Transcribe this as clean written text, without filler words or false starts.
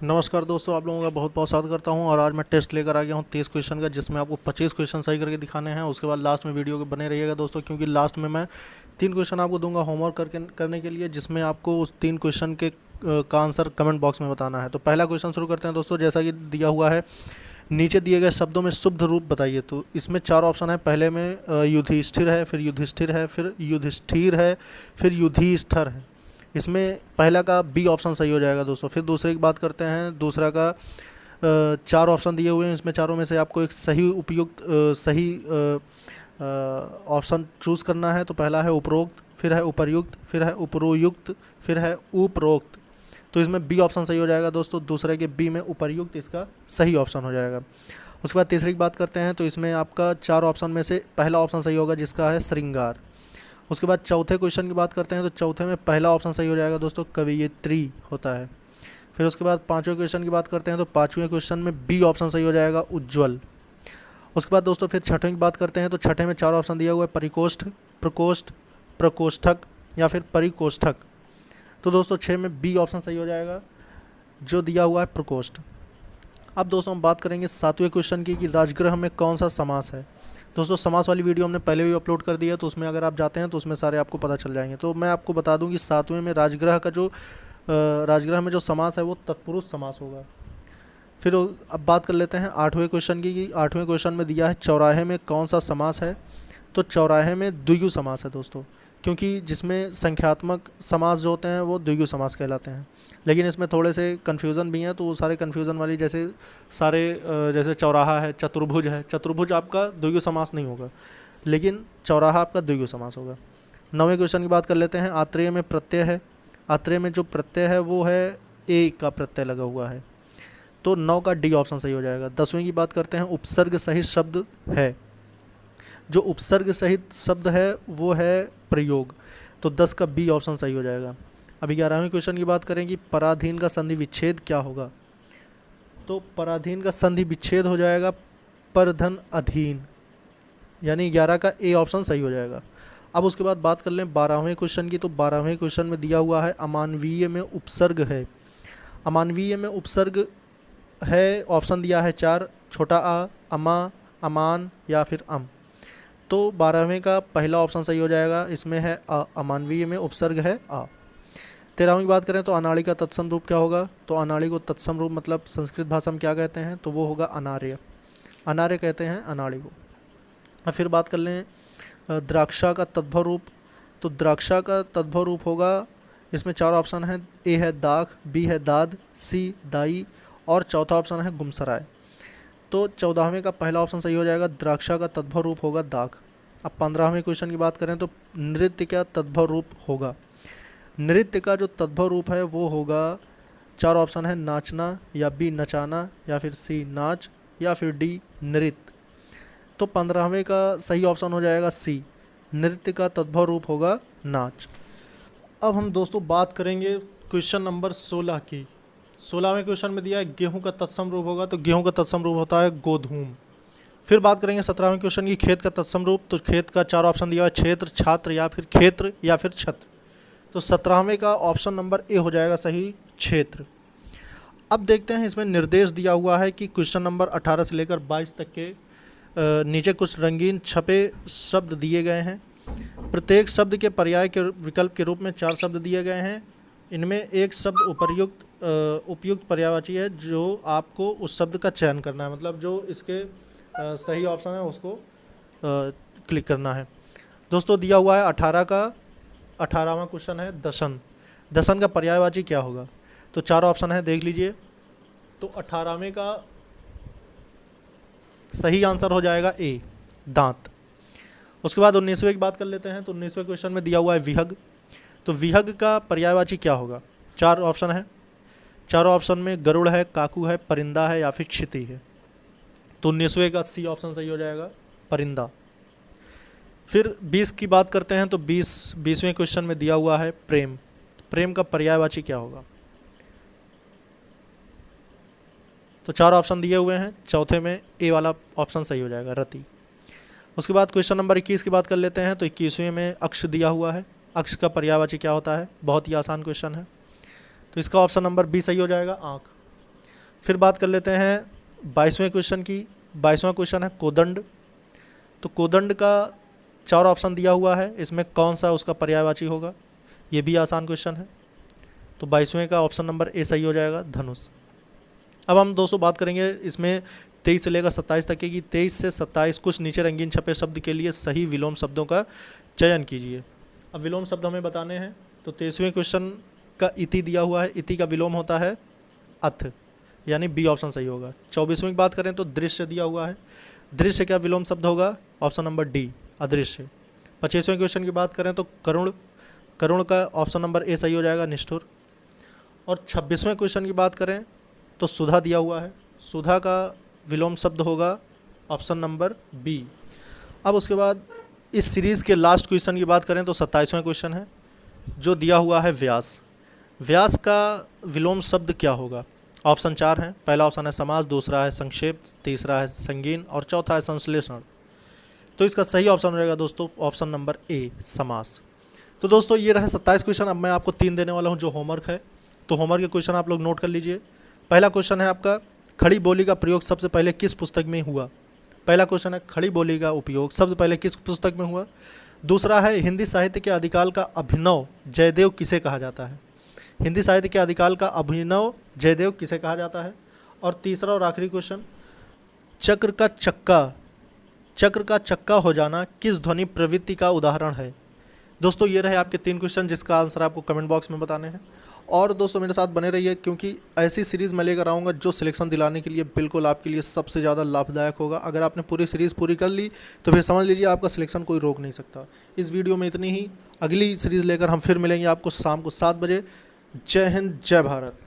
नमस्कार दोस्तों, आप लोगों का बहुत बहुत स्वागत करता हूं। और आज मैं टेस्ट लेकर आ गया हूं 30 क्वेश्चन का, जिसमें आपको 25 क्वेश्चन सही करके दिखाने हैं। उसके बाद लास्ट में वीडियो के बने रहिएगा दोस्तों, क्योंकि लास्ट में मैं 3 क्वेश्चन आपको दूंगा होमवर्क करने के लिए, जिसमें आपको उस 3 क्वेश्चन के का आंसर कमेंट बॉक्स में बताना है। तो पहला क्वेश्चन शुरू करते हैं दोस्तों। जैसा कि दिया हुआ है, नीचे दिए गए शब्दों में शुद्ध रूप बताइए। तो इसमें 4 ऑप्शन है। पहले में युधिष्ठिर है, फिर युधिष्ठिर है, फिर युधिष्ठिर है, फिर युधिष्ठर है। इसमें पहला का बी ऑप्शन सही हो जाएगा दोस्तों। फिर दूसरे की बात करते हैं। दूसरा का 4 ऑप्शन दिए हुए हैं। इसमें चारों में से आपको एक सही उपयुक्त सही ऑप्शन चूज़ करना है। तो पहला है उपरोक्त, फिर है उपर्युक्त, फिर है उपरोयुक्त, फिर है उपरोक्त। तो इसमें बी ऑप्शन सही हो जाएगा दोस्तों। दूसरे के बी में उपर्युक्त इसका सही ऑप्शन हो जाएगा। उसके बाद तीसरी की बात करते हैं। तो इसमें आपका 4 ऑप्शन में से पहला ऑप्शन सही होगा, जिसका है श्रृंगार। उसके बाद चौथे क्वेश्चन की बात करते हैं। तो चौथे में पहला ऑप्शन सही हो जाएगा दोस्तों, कवयित्री होता है। फिर उसके बाद पांचवें क्वेश्चन की बात करते हैं। तो पांचवें क्वेश्चन में बी ऑप्शन सही हो जाएगा, उज्ज्वल। उसके बाद दोस्तों फिर छठवें की बात करते हैं। तो छठे में 4 ऑप्शन दिया हुआ है, परिकोष्ठ, प्रकोष्ठ, प्रकोष्ठक या फिर परिकोष्ठक। तो दोस्तों 6 में बी ऑप्शन सही हो जाएगा, जो दिया हुआ है प्रकोष्ठ। अब दोस्तों हम बात करेंगे 7वें क्वेश्चन की, कि राजगृह में कौन सा समास है। दोस्तों समास वाली वीडियो हमने पहले भी अपलोड कर दी है, तो उसमें अगर आप जाते हैं तो उसमें सारे आपको पता चल जाएंगे। तो मैं आपको बता दूं कि 7वें में राजगृह का जो राजगृह में जो समास है वो तत्पुरुष समास होगा। फिर अब बात कर लेते हैं 8वें क्वेश्चन की, कि 8वें क्वेश्चन में दिया है चौराहे में कौन सा समास है। तो चौराहे में द्विगु समास है दोस्तों, क्योंकि जिसमें संख्यात्मक समास जो होते हैं वो द्विगु समास कहलाते हैं। लेकिन इसमें थोड़े से कन्फ्यूज़न भी हैं, तो वो सारे कन्फ्यूज़न वाली जैसे चौराहा है, चतुर्भुज है। चतुर्भुज आपका द्विगु समास नहीं होगा, लेकिन चौराहा आपका द्विगु समास होगा। 9वें क्वेश्चन की बात कर लेते हैं। आत्रेय में प्रत्यय है। आत्रेय में जो प्रत्यय है वो है ए का प्रत्यय लगा हुआ है। तो 9 का डी ऑप्शन सही हो जाएगा। 10वें की बात करते हैं। उपसर्ग सहित शब्द है। जो उपसर्ग सहित शब्द है वो है प्रयोग। तो 10 का बी ऑप्शन सही हो जाएगा। अभी 11वें क्वेश्चन की बात करें कि पराधीन का संधि विच्छेद क्या होगा। तो पराधीन का संधि विच्छेद हो जाएगा परधन अधीन, यानी 11 का ए ऑप्शन सही हो जाएगा। अब उसके बाद बात कर लें 12वें क्वेश्चन की। तो 12वें क्वेश्चन में दिया हुआ है अमानवीय में उपसर्ग है। अमानवीय में उपसर्ग है, ऑप्शन दिया है 4, छोटा आ, अमा, अमान या फिर अम। तो 12वें का पहला ऑप्शन सही हो जाएगा। इसमें है अ, अमानवीय में उपसर्ग है आ। 13वीं की बात करें तो अनाड़ी का तत्सम रूप क्या होगा। तो अनाड़ी को तत्सम रूप मतलब संस्कृत भाषा में क्या कहते हैं, तो वो होगा अनार्य। अनार्य कहते हैं अनाड़ी को। और फिर बात कर लें द्राक्षा का तद्भव रूप। तो द्राक्षा का तद्भव रूप होगा, इसमें 4 ऑप्शन हैं। ए है दाख, बी है दाद, सी दाई और चौथा ऑप्शन है गुमसराय। तो 14वें का पहला ऑप्शन सही हो जाएगा, द्राक्षा का तद्भव रूप होगा दाख। अब 15वें क्वेश्चन की बात करें तो नृत्य का तद्भव रूप होगा। नृत्य का जो तद्भव रूप है वो होगा, 4 ऑप्शन है, नाचना या बी नचाना या फिर सी नाच या फिर डी नृत्य। तो 15वें का सही ऑप्शन हो जाएगा सी, नृत्य का तद्भव रूप होगा नाच। अब हम दोस्तों बात करेंगे क्वेश्चन नंबर 16 की। 16वें क्वेश्चन में दिया है गेहूं का तत्सम रूप होगा। तो गेहूं का तत्सम रूप होता है गोधूम। फिर बात करेंगे 17वें क्वेश्चन की, खेत का तत्सम रूप। तो खेत का 4 ऑप्शन दिया है, क्षेत्र, छात्र या फिर क्षेत्र या फिर छत्र। तो 17वें का ऑप्शन नंबर ए हो जाएगा सही, क्षेत्र। अब देखते हैं इसमें निर्देश दिया हुआ है कि क्वेश्चन नंबर 18 से लेकर 22 तक के नीचे कुछ रंगीन छपे शब्द दिए गए हैं। प्रत्येक शब्द के पर्याय के विकल्प के रूप में 4 शब्द दिए गए हैं। इनमें एक शब्द उपयुक्त पर्यायवाची है, जो आपको उस शब्द का चयन करना है, मतलब जो इसके सही ऑप्शन है उसको क्लिक करना है। दोस्तों दिया हुआ है 18वां क्वेश्चन है दशन। दशन का पर्यायवाची क्या होगा। तो 4 ऑप्शन है, देख लीजिए। तो 18वें का सही आंसर हो जाएगा ए, दांत। उसके बाद 19वें की बात कर लेते हैं। तो 19वें क्वेश्चन में दिया हुआ है विहग। तो विहग का पर्यायवाची क्या होगा। 4 ऑप्शन है। 4 ऑप्शन में गरुड़ है, काकू है, परिंदा है या फिर क्षिति है। तो 19वें का सी ऑप्शन सही हो जाएगा, परिंदा। फिर 20 की बात करते हैं। तो 20वें क्वेश्चन में दिया हुआ है प्रेम। प्रेम का पर्यायवाची क्या होगा। तो 4 ऑप्शन दिए हुए हैं, चौथे में ए वाला ऑप्शन सही हो जाएगा, रति। उसके बाद क्वेश्चन नंबर 21 की बात कर लेते हैं। तो 21वें में अक्ष दिया हुआ है। अक्ष का पर्यायवाची क्या होता है, बहुत ही आसान क्वेश्चन है। तो इसका ऑप्शन नंबर बी सही हो जाएगा, आँख। फिर बात कर लेते हैं 22वें क्वेश्चन की। 22वां क्वेश्चन है कोदंड। तो कोदंड का 4 ऑप्शन दिया हुआ है, इसमें कौन सा उसका पर्यायवाची होगा? ये भी आसान क्वेश्चन है। तो 22वें का ऑप्शन नंबर ए सही हो जाएगा, धनुष। अब हम दोस्तों बात करेंगे इसमें 23 से लेकर 27 तक की। 23 से 27 कुछ नीचे रंगीन छपे शब्द के लिए सही विलोम शब्दों का चयन कीजिए। अब विलोम शब्द हमें बताने हैं। तो 23वें क्वेश्चन का इति दिया हुआ है, इति का विलोम होता है अथ, यानी बी ऑप्शन सही होगा। 24वें की बात करें तो दृश्य दिया हुआ है, दृश्य का विलोम शब्द होगा ऑप्शन नंबर डी, अदृश्य। 25वें क्वेश्चन की बात करें तो करुण, करुण का ऑप्शन नंबर ए सही हो जाएगा, निष्ठुर। और 26वें क्वेश्चन की बात करें तो सुधा दिया हुआ है, सुधा का विलोम शब्द होगा ऑप्शन नंबर बी। अब उसके बाद इस सीरीज़ के लास्ट क्वेश्चन की बात करें तो 27वां क्वेश्चन है, जो दिया हुआ है व्यास। व्यास का विलोम शब्द क्या होगा? ऑप्शन 4 हैं। पहला ऑप्शन है समास, दूसरा है संक्षेप, तीसरा है संगीन और चौथा है संश्लेषण। तो इसका सही ऑप्शन हो जाएगा दोस्तों ऑप्शन नंबर ए, समास। तो दोस्तों ये रहे 27 क्वेश्चन। अब मैं आपको 3 देने वाला हूँ जो होमवर्क है। तो होमवर्क के क्वेश्चन आप लोग नोट कर लीजिए। पहला क्वेश्चन है आपका, खड़ी बोली का प्रयोग सबसे पहले किस पुस्तक में हुआ? पहला क्वेश्चन है, खड़ी बोली का उपयोग सबसे पहले किस पुस्तक में हुआ? दूसरा है, हिंदी साहित्य के आदिकाल का अभिनव जयदेव किसे कहा जाता है? हिंदी साहित्य के आदिकाल का अभिनव जयदेव किसे कहा जाता है? और तीसरा और आखिरी क्वेश्चन, चक्र का चक्का हो जाना किस ध्वनि प्रवृत्ति का उदाहरण है? दोस्तों ये रहे आपके 3 क्वेश्चन, जिसका आंसर आपको कमेंट बॉक्स में बताने हैं। और दोस्तों मेरे साथ बने रहिए, क्योंकि ऐसी सीरीज़ मैं लेकर आऊँगा जो सिलेक्शन दिलाने के लिए बिल्कुल आपके लिए सबसे ज़्यादा लाभदायक होगा। अगर आपने पूरी सीरीज़ पूरी कर ली तो फिर समझ लीजिए आपका सिलेक्शन कोई रोक नहीं सकता। इस वीडियो में इतनी ही। अगली सीरीज़ लेकर हम फिर मिलेंगे आपको शाम को 7 बजे। जय हिंद, जय भारत।